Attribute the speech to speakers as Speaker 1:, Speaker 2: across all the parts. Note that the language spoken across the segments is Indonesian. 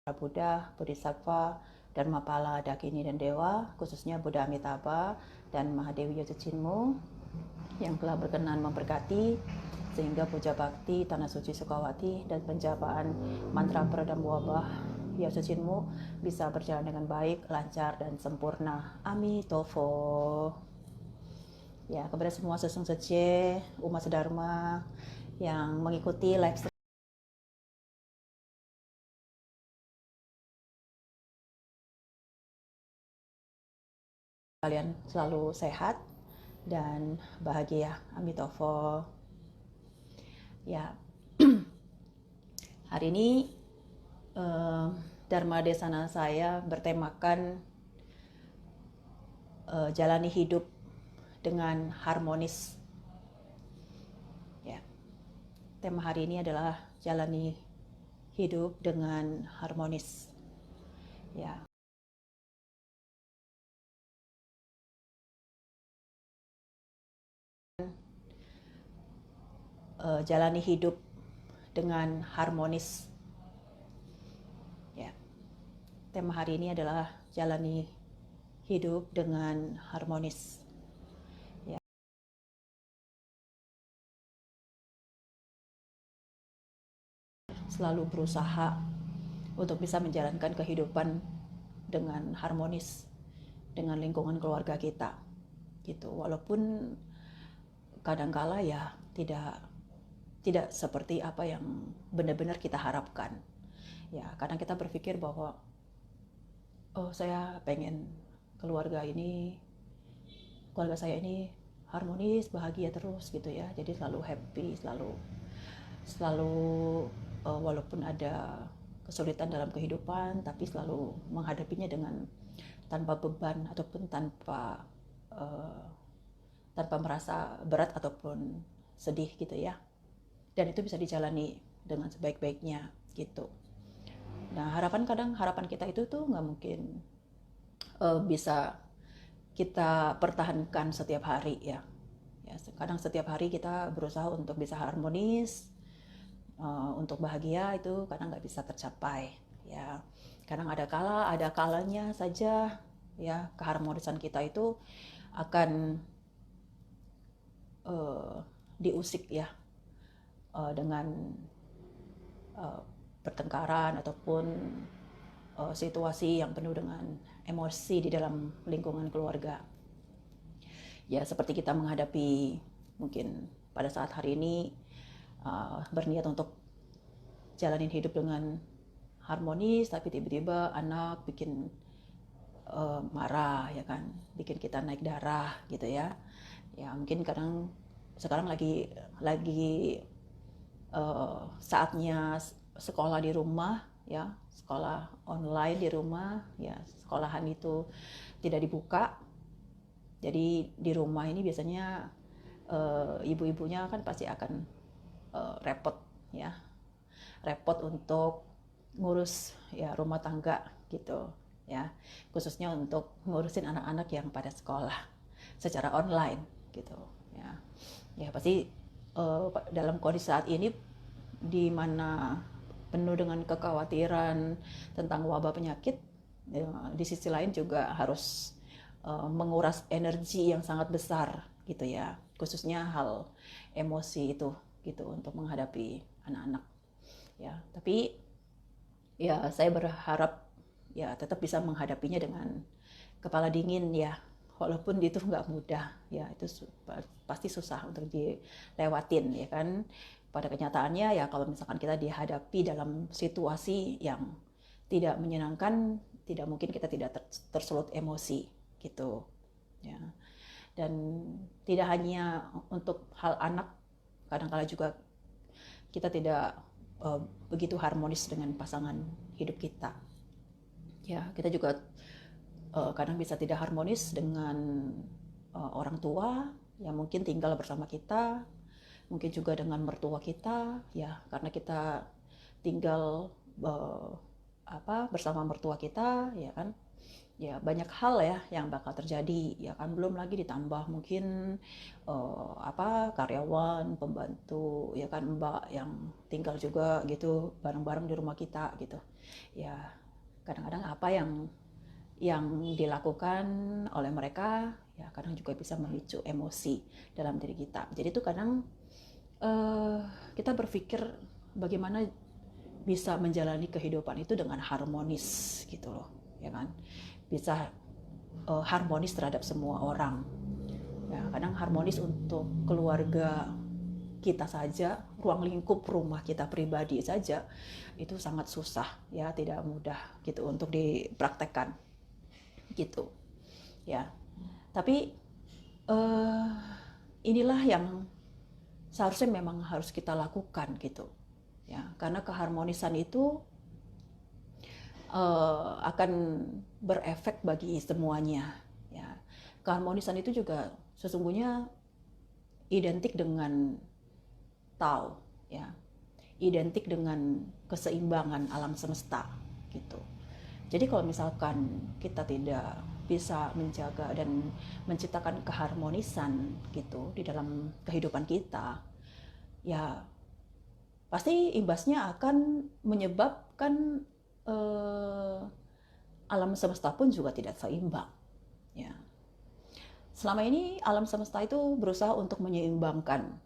Speaker 1: Buddha, Bodhisattva, Dharmapala, Dakini, dan Dewa, khususnya Buddha Amitabha dan Mahadewi Yosejinmu yang telah berkenan memberkati sehingga puja bakti Tanah Suci Sukawati dan penjabaan mantra peredam wabah Yosejinmu bisa berjalan dengan baik, lancar, dan sempurna. Amitofo. Ya, kepada semua sesung sece, umat sedharma yang mengikuti live stream, kalian selalu sehat dan bahagia. Amitofo. Ya, hari ini Dharma Desana saya bertemakan jalani hidup dengan harmonis. Ya, tema hari ini adalah jalani hidup dengan harmonis. Ya, jalani hidup dengan harmonis. Ya, tema hari ini adalah jalani hidup dengan harmonis. Ya. Selalu berusaha untuk bisa menjalankan kehidupan dengan harmonis dengan lingkungan keluarga kita, gitu. Walaupun kadangkala ya tidak seperti apa yang benar-benar kita harapkan. Ya, kadang kita berpikir bahwa oh, saya pengen keluarga saya ini harmonis, bahagia terus gitu ya. Jadi selalu happy, selalu walaupun ada kesulitan dalam kehidupan, tapi selalu menghadapinya dengan tanpa beban ataupun tanpa merasa berat ataupun sedih gitu ya. Dan itu bisa dijalani dengan sebaik-baiknya gitu. Nah, harapan kita itu tuh nggak mungkin bisa kita pertahankan setiap hari ya. Ya, kadang setiap hari kita berusaha untuk bisa harmonis, untuk bahagia itu kadang nggak bisa tercapai ya. Kadang ada kalanya saja ya keharmonisan kita itu akan diusik ya dengan pertengkaran ataupun situasi yang penuh dengan emosi di dalam lingkungan keluarga. Ya, seperti kita menghadapi mungkin pada saat hari ini berniat untuk jalanin hidup dengan harmonis, tapi tiba-tiba anak bikin marah ya kan, bikin kita naik darah gitu ya. Ya mungkin sekarang lagi saatnya sekolah di rumah ya, sekolah online di rumah ya, sekolahan itu tidak dibuka. Jadi di rumah ini biasanya ibu-ibunya kan pasti akan repot ya, repot untuk ngurus ya rumah tangga gitu ya, khususnya untuk ngurusin anak-anak yang pada sekolah secara online gitu ya. Ya pasti dalam kondisi saat ini di mana penuh dengan kekhawatiran tentang wabah penyakit, ya, di sisi lain juga harus menguras energi yang sangat besar gitu ya, khususnya hal emosi itu gitu untuk menghadapi anak-anak ya. Tapi ya saya berharap ya tetap bisa menghadapinya dengan kepala dingin ya, walaupun itu nggak mudah ya, itu pasti susah untuk dilewatin ya kan. Pada kenyataannya ya kalau misalkan kita dihadapi dalam situasi yang tidak menyenangkan, tidak mungkin kita tidak tersulut emosi gitu ya. Dan tidak hanya untuk hal anak, kadang-kala juga kita tidak begitu harmonis dengan pasangan hidup kita ya. Kita juga kadang bisa tidak harmonis dengan orang tua yang mungkin tinggal bersama kita, mungkin juga dengan mertua kita ya, karena kita tinggal bersama mertua kita ya kan. ya banyak hal ya yang bakal terjadi, ya kan, belum lagi ditambah mungkin karyawan, pembantu, ya kan, mbak yang tinggal juga gitu bareng-bareng di rumah kita gitu. Ya kadang-kadang apa yang dilakukan oleh mereka ya kadang juga bisa memicu emosi dalam diri kita. Jadi itu kadang kita berpikir bagaimana bisa menjalani kehidupan itu dengan harmonis gitu loh, ya kan, bisa harmonis terhadap semua orang. Ya, kadang harmonis untuk keluarga kita saja, ruang lingkup rumah kita pribadi saja, itu sangat susah ya, tidak mudah gitu untuk dipraktekkan gitu ya. Tapi inilah yang seharusnya memang harus kita lakukan gitu ya, karena keharmonisan itu akan berefek bagi semuanya ya. Keharmonisan itu juga sesungguhnya identik dengan Tao ya, identik dengan keseimbangan alam semesta gitu. Jadi kalau misalkan kita tidak bisa menjaga dan menciptakan keharmonisan gitu di dalam kehidupan kita, ya pasti imbasnya akan menyebabkan alam semesta pun juga tidak seimbang ya. Selama ini alam semesta itu berusaha untuk menyeimbangkan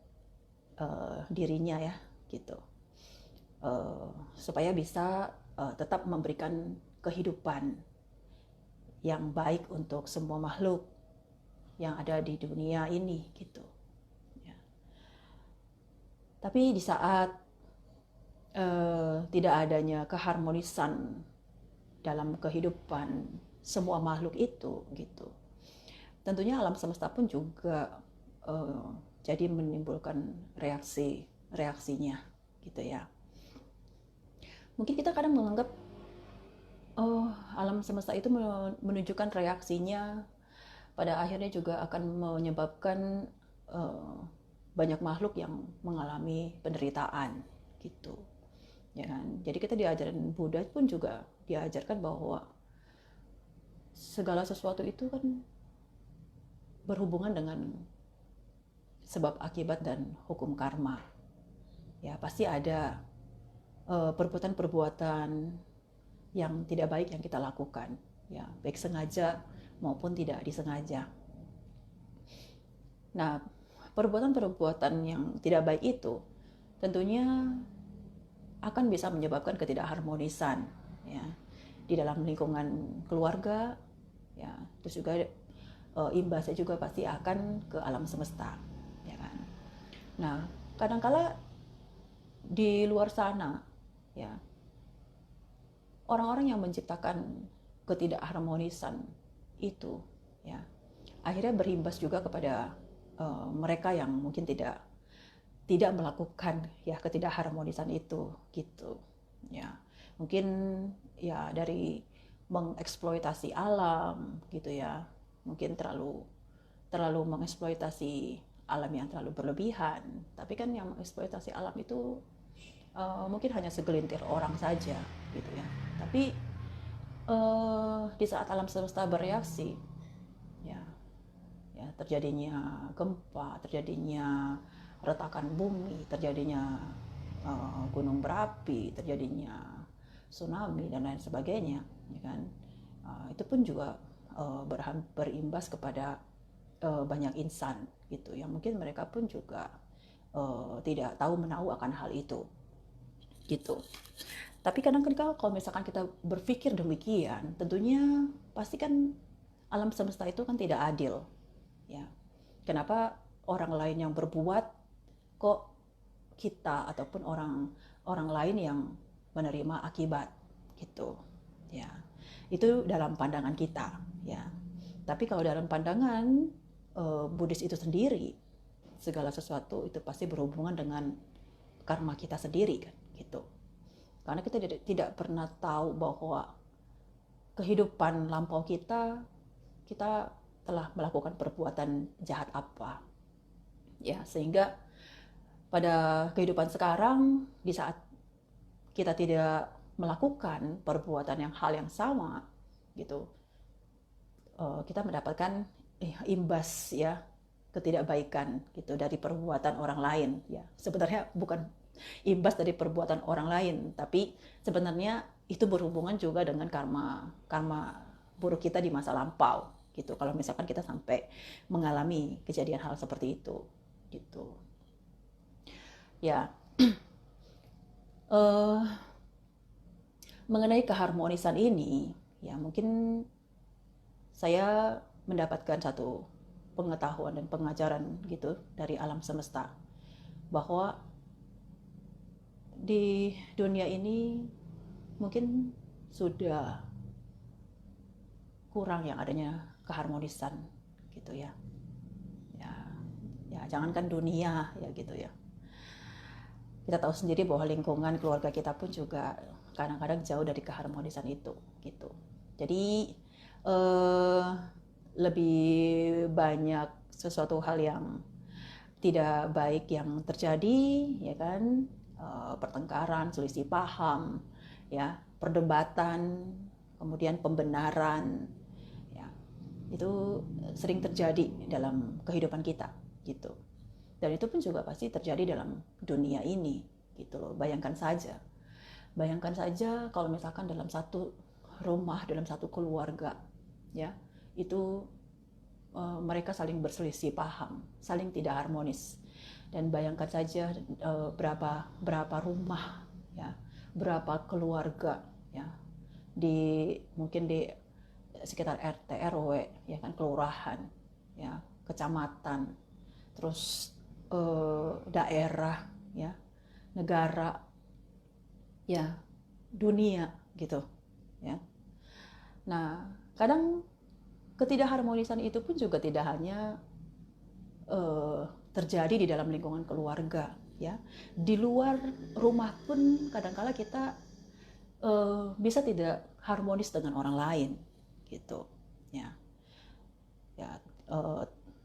Speaker 1: dirinya ya gitu, supaya bisa tetap memberikan kehidupan yang baik untuk semua makhluk yang ada di dunia ini gitu ya. Tapi di saat tidak adanya keharmonisan dalam kehidupan semua makhluk itu gitu, tentunya alam semesta pun juga jadi menimbulkan reaksinya gitu ya. Mungkin kita kadang menganggap alam semesta itu menunjukkan reaksinya pada akhirnya juga akan menyebabkan banyak makhluk yang mengalami penderitaan gitu ya kan. Jadi kita diajaran Buddha pun juga diajarkan bahwa segala sesuatu itu kan berhubungan dengan sebab akibat dan hukum karma ya. Pasti ada perbuatan-perbuatan yang tidak baik yang kita lakukan ya, baik sengaja maupun tidak disengaja. Nah, perbuatan-perbuatan yang tidak baik itu tentunya akan bisa menyebabkan ketidakharmonisan ya di dalam lingkungan keluarga ya. Terus juga imbasnya juga pasti akan ke alam semesta ya kan. Nah, kadangkala di luar sana ya, orang-orang yang menciptakan ketidakharmonisan itu ya akhirnya berimbas juga kepada mereka yang mungkin tidak melakukan ya ketidakharmonisan itu gitu ya. Mungkin ya dari mengeksploitasi alam gitu ya, mungkin terlalu mengeksploitasi alam yang terlalu berlebihan. Tapi kan yang mengeksploitasi alam itu mungkin hanya segelintir orang saja gitu ya. Tapi di saat alam semesta bereaksi ya, terjadinya gempa, terjadinya retakan bumi, terjadinya gunung berapi, terjadinya tsunami dan lain sebagainya ya kan. Itu pun juga berimbas kepada banyak insan gitu yang mungkin mereka pun juga tidak tahu menahu akan hal itu gitu. Tapi kadang-kadang kalau misalkan kita berpikir demikian, tentunya pasti kan alam semesta itu kan tidak adil ya. Kenapa orang lain yang berbuat kok kita ataupun orang lain yang menerima akibat gitu ya. Itu dalam pandangan kita ya. Tapi kalau dalam pandangan Buddhis itu sendiri, segala sesuatu itu pasti berhubungan dengan karma kita sendiri kan gitu. Karena kita tidak pernah tahu bahwa kehidupan lampau kita telah melakukan perbuatan jahat apa ya, sehingga pada kehidupan sekarang di saat kita tidak melakukan perbuatan hal yang sama gitu, kita mendapatkan imbas ya ketidakbaikan gitu dari perbuatan orang lain ya. Sebenarnya bukan imbas dari perbuatan orang lain, tapi sebenarnya itu berhubungan juga dengan karma buruk kita di masa lampau gitu. Kalau misalkan kita sampai mengalami kejadian hal seperti itu gitu. Ya. Mengenai keharmonisan ini, ya mungkin saya mendapatkan satu pengetahuan dan pengajaran gitu dari alam semesta bahwa di dunia ini mungkin sudah kurang yang adanya keharmonisan gitu ya. Ya jangankan dunia ya gitu ya. Kita tahu sendiri bahwa lingkungan keluarga kita pun juga kadang-kadang jauh dari keharmonisan itu gitu. Jadi lebih banyak sesuatu hal yang tidak baik yang terjadi ya kan, pertengkaran, selisih paham ya, perdebatan, kemudian pembenaran ya, itu sering terjadi dalam kehidupan kita gitu. Dan itu pun juga pasti terjadi dalam dunia ini gitu loh. Bayangkan saja kalau misalkan dalam satu rumah, dalam satu keluarga ya, itu mereka saling berselisih paham, saling tidak harmonis. Dan bayangkan saja berapa rumah ya, berapa keluarga ya, mungkin di sekitar RT RW ya kan, kelurahan ya, kecamatan, terus daerah ya, negara ya, dunia gitu ya. Nah, kadang ketidakharmonisan itu pun juga tidak hanya terjadi di dalam lingkungan keluarga ya, di luar rumah pun kadangkala kita bisa tidak harmonis dengan orang lain gitu ya.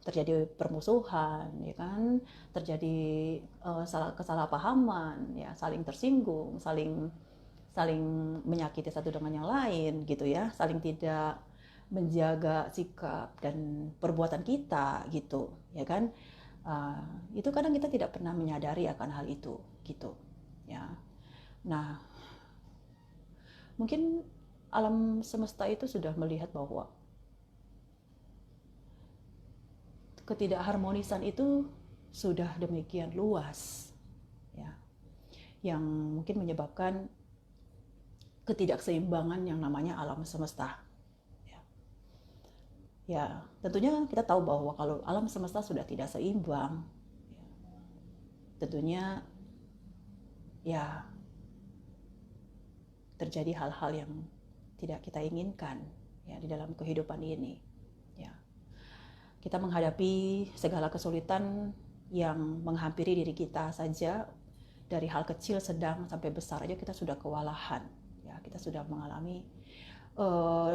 Speaker 1: Terjadi permusuhan ya kan, terjadi kesalahpahaman ya, saling tersinggung, saling menyakiti satu dengan yang lain gitu ya, saling tidak menjaga sikap dan perbuatan kita gitu ya kan. Itu kadang kita tidak pernah menyadari akan hal itu gitu ya. Nah, mungkin alam semesta itu sudah melihat bahwa ketidakharmonisan itu sudah demikian luas ya, yang mungkin menyebabkan ketidakseimbangan yang namanya alam semesta ya. Tentunya kita tahu bahwa kalau alam semesta sudah tidak seimbang ya, tentunya ya terjadi hal-hal yang tidak kita inginkan ya di dalam kehidupan ini ya. Kita menghadapi segala kesulitan yang menghampiri diri kita saja, dari hal kecil, sedang, sampai besar aja kita sudah kewalahan ya, kita sudah mengalami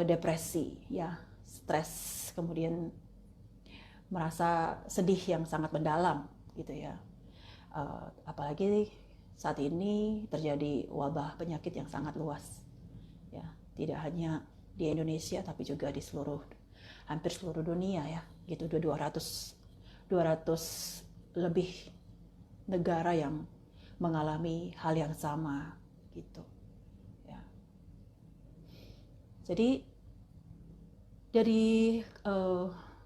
Speaker 1: depresi ya, stres, kemudian merasa sedih yang sangat mendalam gitu ya. Apalagi saat ini terjadi wabah penyakit yang sangat luas ya, tidak hanya di Indonesia tapi juga di hampir seluruh dunia ya gitu. 200 lebih negara yang mengalami hal yang sama gitu ya. Jadi dari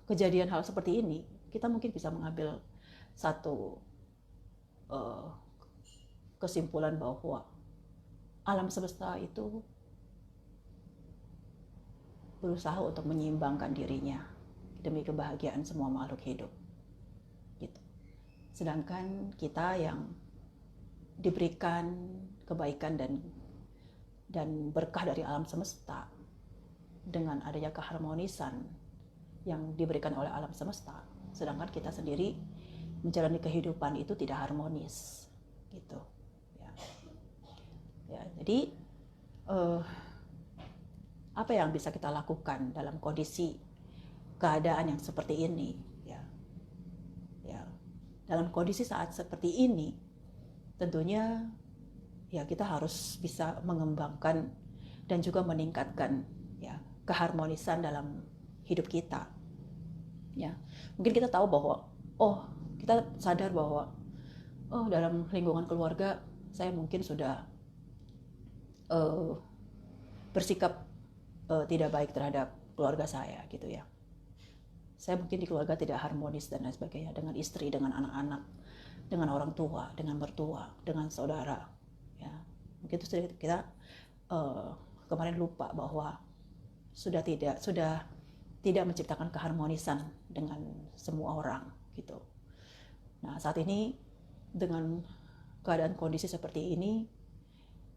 Speaker 1: kejadian hal seperti ini kita mungkin bisa mengambil satu kesimpulan bahwa alam semesta itu berusaha untuk menyeimbangkan dirinya demi kebahagiaan semua makhluk hidup gitu. Sedangkan kita yang diberikan kebaikan dan berkah dari alam semesta dengan adanya keharmonisan yang diberikan oleh alam semesta, sedangkan kita sendiri menjalani kehidupan itu tidak harmonis gitu ya. Jadi apa yang bisa kita lakukan dalam kondisi keadaan yang seperti ini ya. Dalam kondisi saat seperti ini tentunya ya kita harus bisa mengembangkan dan juga meningkatkan ya keharmonisan dalam hidup kita. Ya, mungkin kita tahu bahwa kita sadar bahwa dalam lingkungan keluarga saya mungkin sudah bersikap tidak baik terhadap keluarga saya gitu ya. Saya mungkin di keluarga tidak harmonis dan lain sebagainya, dengan istri, dengan anak-anak, dengan orang tua, dengan mertua, dengan saudara. Ya, mungkin itu kita kemarin lupa bahwa sudah tidak menciptakan keharmonisan dengan semua orang gitu. Nah, saat ini dengan keadaan kondisi seperti ini,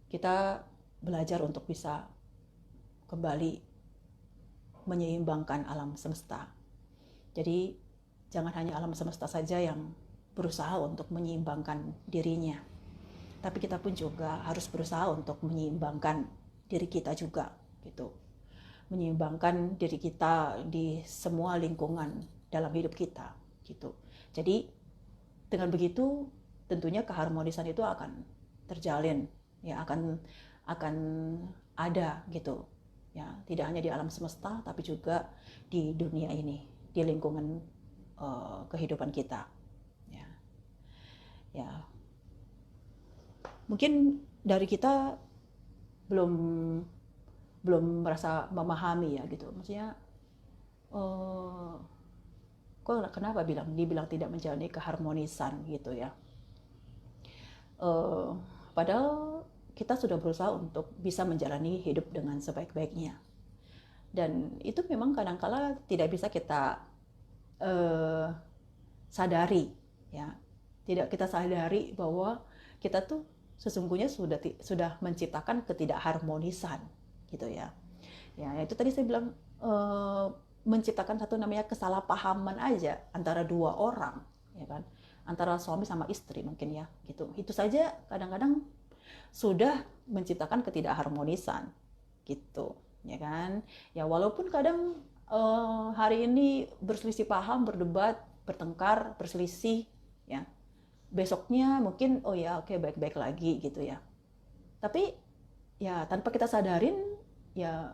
Speaker 1: kita belajar untuk bisa kembali menyeimbangkan alam semesta. Jadi jangan hanya alam semesta saja yang berusaha untuk menyeimbangkan dirinya, tapi kita pun juga harus berusaha untuk menyeimbangkan diri kita juga gitu. Menyeimbangkan diri kita di semua lingkungan dalam hidup kita gitu. Jadi dengan begitu tentunya keharmonisan itu akan terjalin, ya akan ada gitu. Ya, tidak hanya di alam semesta tapi juga di dunia ini, di lingkungan kehidupan kita. Ya. Ya. Mungkin dari kita belum merasa memahami ya gitu. Maksudnya kenapa dibilang tidak menjalani keharmonisan gitu ya. Padahal kita sudah berusaha untuk bisa menjalani hidup dengan sebaik-baiknya. Dan itu memang kadang-kala tidak bisa kita sadari ya. Tidak kita sadari bahwa kita tuh sesungguhnya sudah menciptakan ketidakharmonisan gitu ya. Ya, itu tadi saya bilang menciptakan satu namanya kesalahpahaman aja antara dua orang, ya kan? Antara suami sama istri mungkin ya, gitu. Itu saja kadang-kadang sudah menciptakan ketidakharmonisan, gitu, ya kan? Ya walaupun kadang hari ini berselisih paham, berdebat, bertengkar, berselisih, ya. Besoknya mungkin oke, baik-baik lagi gitu ya. Tapi ya tanpa kita sadarin ya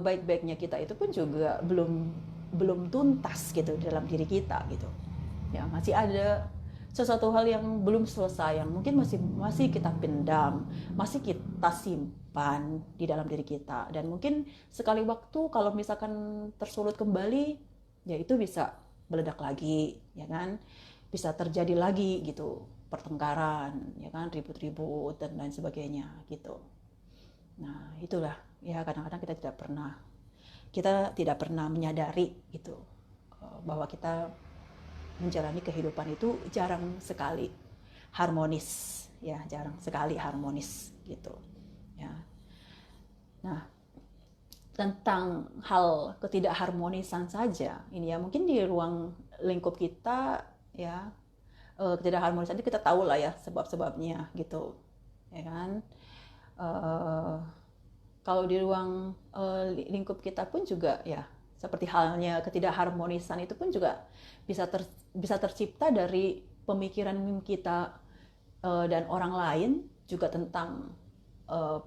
Speaker 1: baik-baiknya kita itu pun juga belum tuntas gitu dalam diri kita gitu. Ya masih ada sesuatu hal yang belum selesai, yang mungkin masih kita pendam, masih kita simpan di dalam diri kita, dan mungkin sekali waktu kalau misalkan tersulut kembali ya itu bisa meledak lagi, ya kan? Bisa terjadi lagi gitu, pertengkaran, ya kan, ribut-ribut dan lain sebagainya gitu. Nah, itulah ya kadang-kadang kita tidak pernah menyadari gitu bahwa kita menjalani kehidupan itu jarang sekali harmonis, ya, jarang sekali harmonis gitu. Ya. Nah, tentang hal ketidakharmonisan saja ini ya, mungkin di ruang lingkup kita ya, ketidakharmonisan itu kita tahu lah ya sebab-sebabnya gitu, ya kan. Kalau di ruang lingkup kita pun juga ya seperti halnya ketidakharmonisan itu pun juga bisa tercipta dari pemikiran kita dan orang lain juga tentang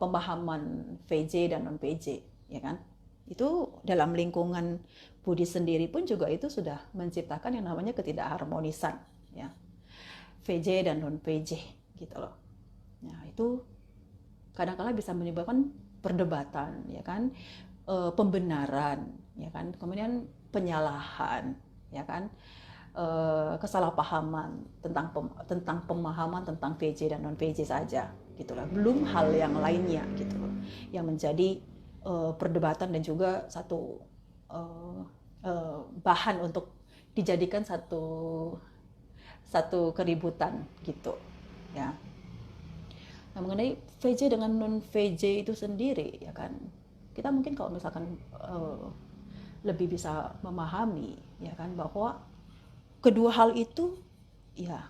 Speaker 1: pemahaman VJ dan non VJ, ya kan. Itu dalam lingkungan Buddhis sendiri pun juga itu sudah menciptakan yang namanya ketidakharmonisan, ya, VJ dan non VJ gitu loh. Nah itu kadang-kala bisa menyebabkan perdebatan, ya kan, pembenaran, ya kan, kemudian penyalahan, ya kan, kesalahpahaman tentang pemahaman tentang VJ dan non VJ saja gitu lah, belum hal yang lainnya gitu loh yang menjadi perdebatan dan juga satu bahan untuk dijadikan satu keributan gitu ya. Nah, mengenai VJ dengan non VJ itu sendiri ya kan, kita mungkin kalau misalkan lebih bisa memahami ya kan bahwa kedua hal itu ya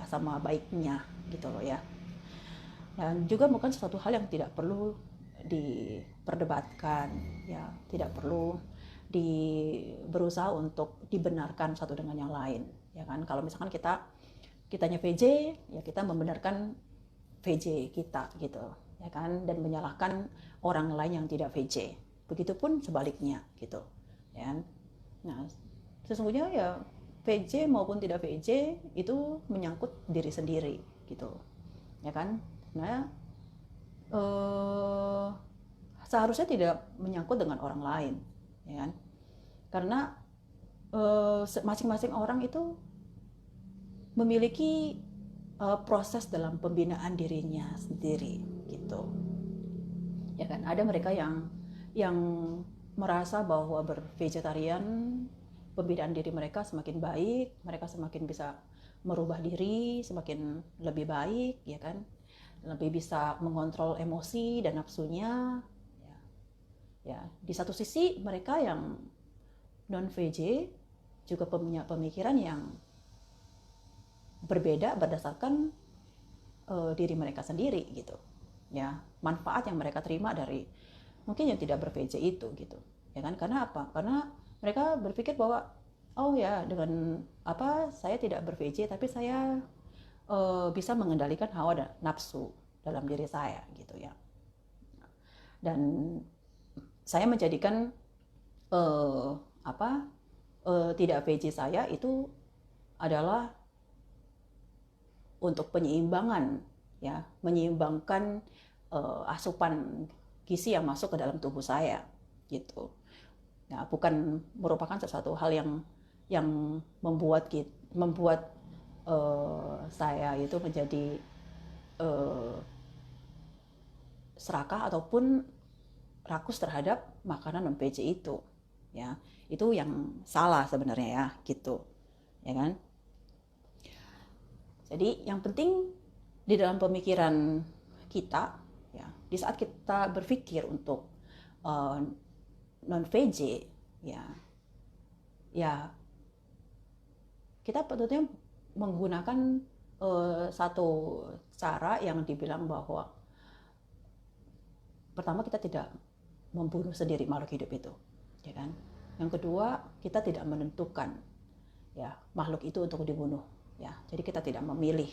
Speaker 1: sama baiknya gitu loh ya. Dan juga bukan sesuatu hal yang tidak perlu diperdebatkan, ya, tidak perlu berusaha untuk dibenarkan satu dengan yang lain, ya kan. Kalau misalkan kitanya VJ, ya kita membenarkan VJ kita gitu, ya kan, dan menyalahkan orang lain yang tidak VJ, Begitupun sebaliknya gitu, ya. Nah, sesungguhnya ya VJ maupun tidak VJ itu menyangkut diri sendiri gitu, ya kan? Nah, eh, seharusnya tidak menyangkut dengan orang lain, ya kan? Karena masing-masing orang itu memiliki proses dalam pembinaan dirinya sendiri gitu, ya kan? Ada mereka yang merasa bahwa bervegetarian pembinaan diri mereka semakin baik, mereka semakin bisa merubah diri semakin lebih baik, ya kan? Lebih bisa mengontrol emosi dan nafsunya. Ya, di satu sisi mereka yang non VJ juga punya pemikiran yang berbeda berdasarkan diri mereka sendiri gitu. Ya, manfaat yang mereka terima dari mungkin yang tidak ber-VJ itu gitu. Ya kan? Karena apa? Karena mereka berpikir bahwa oh ya, dengan apa saya tidak ber-VJ tapi saya bisa mengendalikan hawa dan nafsu dalam diri saya gitu ya. Dan saya menjadikan tidak VJ saya itu adalah untuk penyeimbangkan, ya, menyeimbangkan asupan gizi yang masuk ke dalam tubuh saya gitu. Nah, bukan merupakan sesuatu hal yang membuat saya itu menjadi serakah ataupun rakus terhadap makanan non VJ itu, ya. Itu yang salah sebenarnya ya gitu, ya kan? Jadi yang penting di dalam pemikiran kita, ya, di saat kita berpikir untuk non VJ, ya kita tentunya menggunakan satu cara yang dibilang bahwa pertama kita tidak membunuh sendiri makhluk hidup itu, ya kan? Yang kedua, kita tidak menentukan ya makhluk itu untuk dibunuh, ya. Jadi kita tidak memilih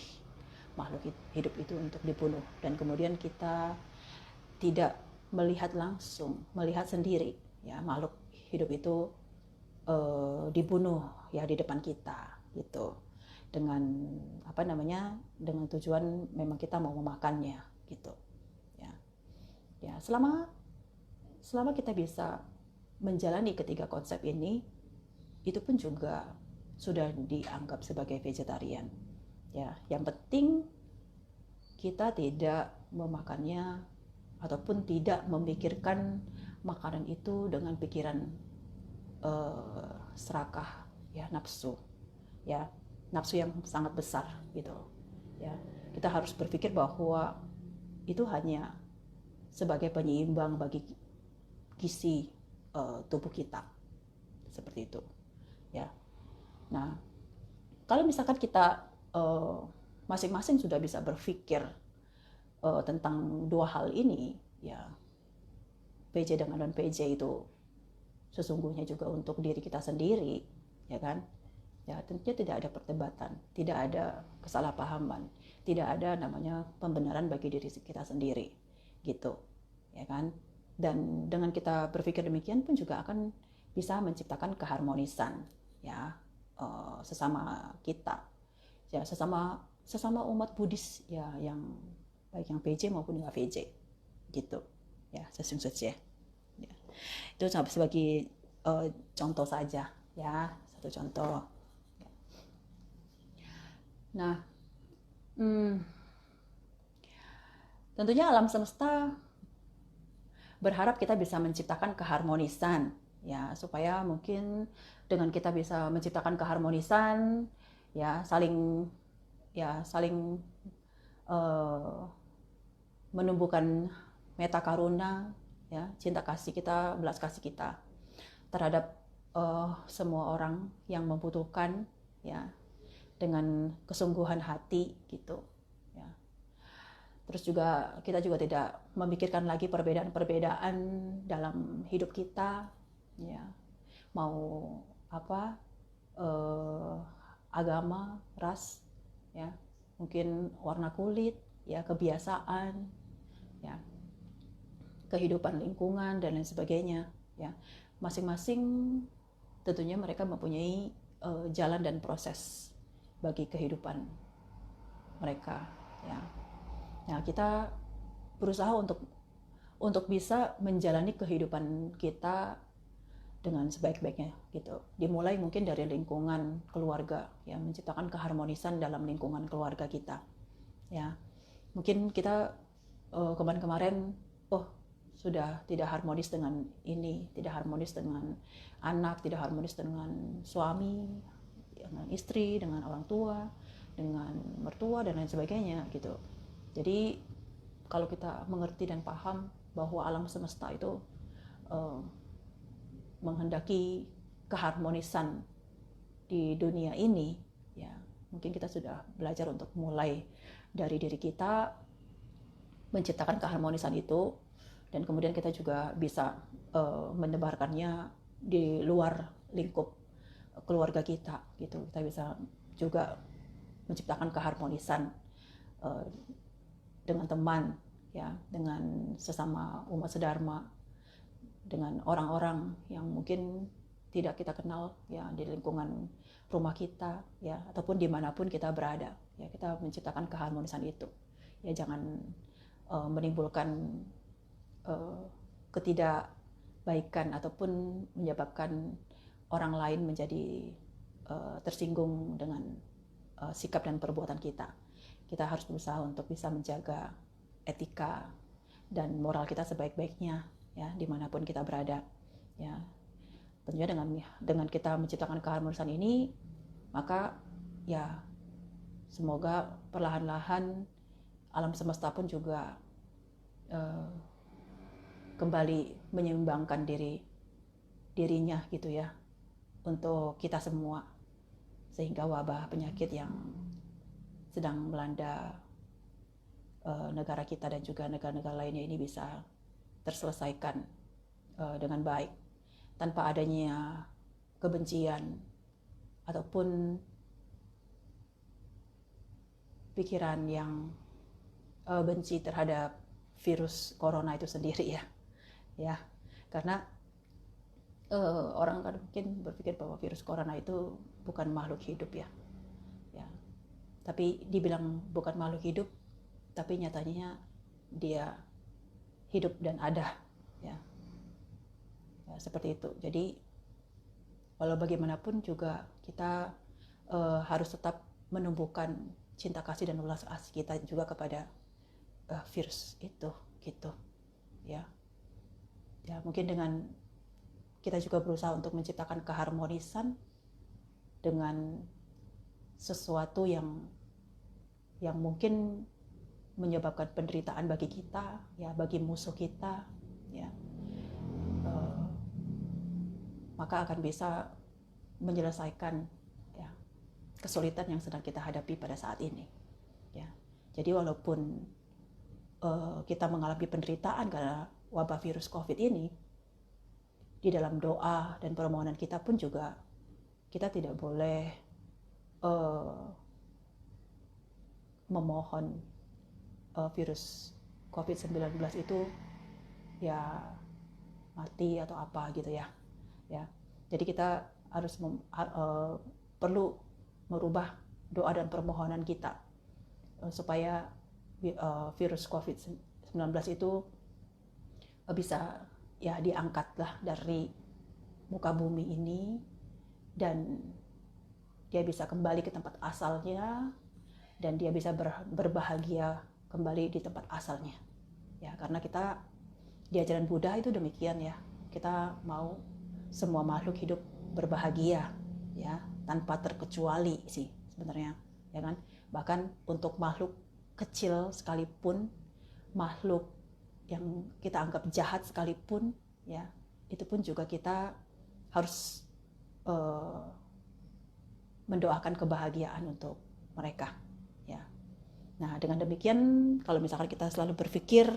Speaker 1: makhluk hidup itu untuk dibunuh, dan kemudian kita tidak melihat langsung, melihat sendiri ya makhluk hidup itu dibunuh ya di depan kita gitu, dengan dengan tujuan memang kita mau memakannya gitu, ya. Selama kita bisa menjalani ketiga konsep ini, itu pun juga sudah dianggap sebagai vegetarian, ya. Yang penting kita tidak memakannya ataupun tidak memikirkan makanan itu dengan pikiran serakah, ya, nafsu yang sangat besar gitu, ya. Kita harus berpikir bahwa itu hanya sebagai penyeimbang bagi gizi tubuh kita, seperti itu, ya. Nah, kalau misalkan kita masing-masing sudah bisa berpikir tentang dua hal ini, ya, PJ dengan non PJ itu sesungguhnya juga untuk diri kita sendiri, ya kan? Ya, tentunya tidak ada perdebatan, tidak ada kesalahpahaman, tidak ada namanya pembenaran bagi diri kita sendiri, gitu, ya kan? Dan dengan kita berpikir demikian pun juga akan bisa menciptakan keharmonisan, ya, sesama kita, ya, sesama umat Buddhis, ya, yang baik yang PJ maupun yang VJ, gitu, ya, sesungguhnya. Ya. Itu sebagai contoh saja, ya, satu contoh. Nah, tentunya alam semesta berharap kita bisa menciptakan keharmonisan, ya, supaya mungkin dengan kita bisa menciptakan keharmonisan, ya, saling menumbuhkan meta karuna, ya, cinta kasih kita, belas kasih kita terhadap semua orang yang membutuhkan, ya, dengan kesungguhan hati gitu, ya. Terus juga kita juga tidak memikirkan lagi perbedaan-perbedaan dalam hidup kita, ya, mau apa, agama, ras, ya, mungkin warna kulit, ya, kebiasaan, ya. kehidupan lingkungan dan lain sebagainya, ya. Masing-masing tentunya mereka mempunyai jalan dan proses bagi kehidupan mereka, ya. Nah, kita berusaha untuk bisa menjalani kehidupan kita dengan sebaik-baiknya gitu. Dimulai mungkin dari lingkungan keluarga, ya, menciptakan keharmonisan dalam lingkungan keluarga kita, ya. Mungkin kita kemarin-kemarin sudah tidak harmonis dengan ini, tidak harmonis dengan anak, tidak harmonis dengan suami, dengan istri, dengan orang tua, dengan mertua dan lain sebagainya gitu. Jadi kalau kita mengerti dan paham bahwa alam semesta itu menghendaki keharmonisan di dunia ini, ya mungkin kita sudah belajar untuk mulai dari diri kita menciptakan keharmonisan itu, dan kemudian kita juga bisa menebarkannya di luar lingkup keluarga kita gitu. Kita bisa juga menciptakan keharmonisan dengan teman, ya, dengan sesama umat sedharma, dengan orang-orang yang mungkin tidak kita kenal, ya, di lingkungan rumah kita, ya, ataupun dimanapun kita berada, ya, kita menciptakan keharmonisan itu, ya. Jangan menimbulkan ketidakbaikan ataupun menyebabkan orang lain menjadi tersinggung dengan sikap dan perbuatan kita. Kita harus berusaha untuk bisa menjaga etika dan moral kita sebaik-baiknya, ya, dimanapun kita berada, ya. Tentunya dengan kita menciptakan keharmonisan ini, maka ya semoga perlahan-lahan alam semesta pun juga kembali menyeimbangkan dirinya gitu, ya, untuk kita semua, sehingga wabah penyakit yang sedang melanda negara kita dan juga negara-negara lainnya ini bisa terselesaikan dengan baik, tanpa adanya kebencian ataupun pikiran yang benci terhadap virus corona itu sendiri, ya. Karena orang kan mungkin berpikir bahwa virus corona itu bukan makhluk hidup, ya. Tapi dibilang bukan makhluk hidup, tapi nyatanya dia hidup dan ada, ya. Seperti itu. Jadi walau bagaimanapun juga kita harus tetap menumbuhkan cinta kasih dan ulas asih kita juga kepada virus itu, gitu, ya. Mungkin dengan kita juga berusaha untuk menciptakan keharmonisan dengan sesuatu yang mungkin menyebabkan penderitaan bagi kita, ya, bagi musuh kita, ya, maka akan bisa menyelesaikan, ya, kesulitan yang sedang kita hadapi pada saat ini, ya. Jadi walaupun kita mengalami penderitaan karena wabah virus COVID ini, di dalam doa dan permohonan kita pun juga kita tidak boleh memohon virus COVID-19 itu ya mati atau apa gitu, ya. Jadi kita harus perlu merubah doa dan permohonan kita supaya virus COVID-19 itu bisa, ya, diangkatlah dari muka bumi ini dan dia bisa kembali ke tempat asalnya dan dia bisa berbahagia kembali di tempat asalnya, ya. Karena kita di ajaran Buddha itu demikian, ya. Kita mau semua makhluk hidup berbahagia, ya, tanpa terkecuali sih sebenarnya, ya kan. Bahkan untuk makhluk kecil sekalipun, makhluk yang kita anggap jahat sekalipun, ya, itu pun juga kita harus mendoakan kebahagiaan untuk mereka, ya. Nah, dengan demikian, kalau misalkan kita selalu berpikir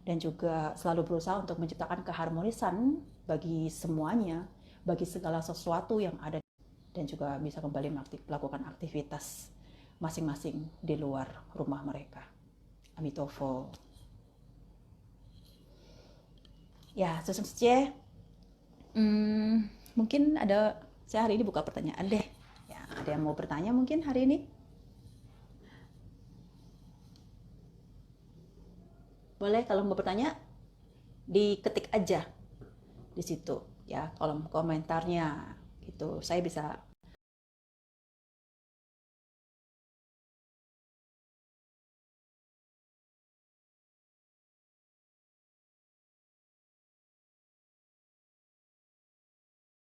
Speaker 1: dan juga selalu berusaha untuk menciptakan keharmonisan bagi semuanya, bagi segala sesuatu yang ada, dan juga bisa kembali melakukan aktivitas masing-masing di luar rumah mereka. Amitofo. Ya, Susumsje, mungkin saya hari ini buka pertanyaan deh. Ya, ada yang mau bertanya mungkin hari ini? Boleh kalau mau bertanya, diketik aja di situ ya kolom komentarnya gitu. Saya bisa